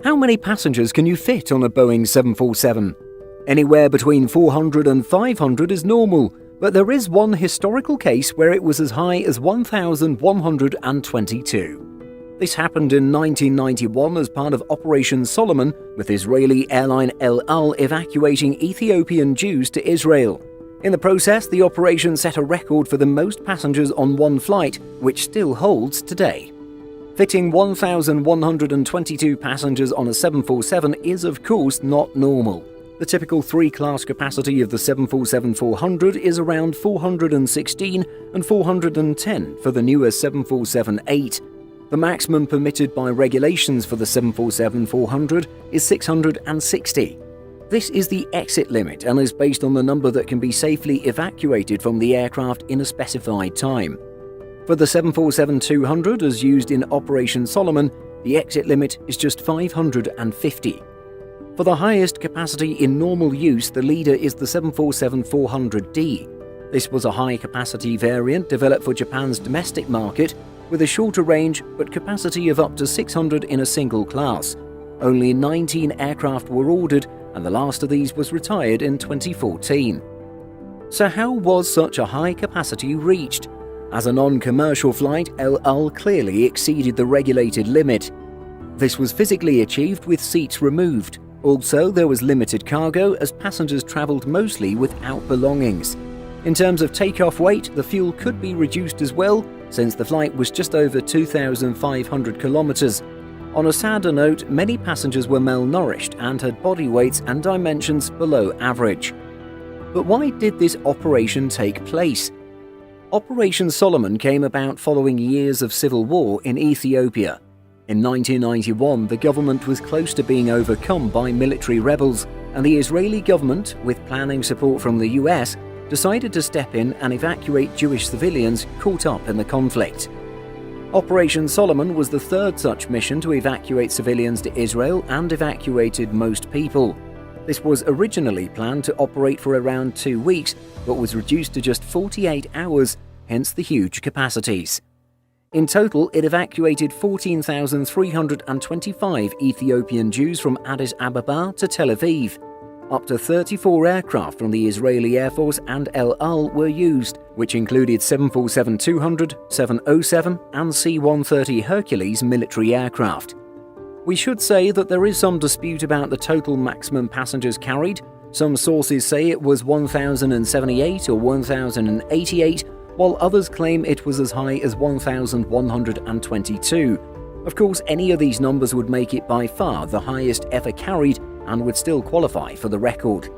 How many passengers can you fit on a Boeing 747? Anywhere between 400 and 500 is normal, but there is one historical case where it was as high as 1,122. This happened in 1991 as part of Operation Solomon, with Israeli airline El Al evacuating Ethiopian Jews to Israel. In the process, the operation set a record for the most passengers on one flight, which still holds today. Fitting 1,122 passengers on a 747 is of course not normal. The typical three-class capacity of the 747-400 is around 416 and 410 for the newer 747-8. The maximum permitted by regulations for the 747-400 is 660. This is the exit limit and is based on the number that can be safely evacuated from the aircraft in a specified time. For the 747-200, as used in Operation Solomon, the exit limit is just 550. For the highest capacity in normal use, the leader is the 747-400D. This was a high-capacity variant developed for Japan's domestic market, with a shorter range but capacity of up to 600 in a single class. Only 19 aircraft were ordered, and the last of these was retired in 2014. So how was such a high capacity reached? As a non-commercial flight, El Al clearly exceeded the regulated limit. This was physically achieved with seats removed. Also, there was limited cargo as passengers travelled mostly without belongings. In terms of takeoff weight, the fuel could be reduced as well, since the flight was just over 2,500 kilometers. On a sadder note, many passengers were malnourished and had body weights and dimensions below average. But why did this operation take place? Operation Solomon came about following years of civil war in Ethiopia. In 1991, the government was close to being overcome by military rebels, and the Israeli government, with planning support from the US, decided to step in and evacuate Jewish civilians caught up in the conflict. Operation Solomon was the third such mission to evacuate civilians to Israel and evacuated most people. This was originally planned to operate for around 2 weeks, but was reduced to just 48 hours, hence the huge capacities. In total, it evacuated 14,325 Ethiopian Jews from Addis Ababa to Tel Aviv. Up to 34 aircraft from the Israeli Air Force and El Al were used, which included 747-200, 707 and C-130 Hercules military aircraft. We should say that there is some dispute about the total maximum passengers carried. Some sources say it was 1,078 or 1,088, while others claim it was as high as 1,122. Of course, any of these numbers would make it by far the highest ever carried and would still qualify for the record.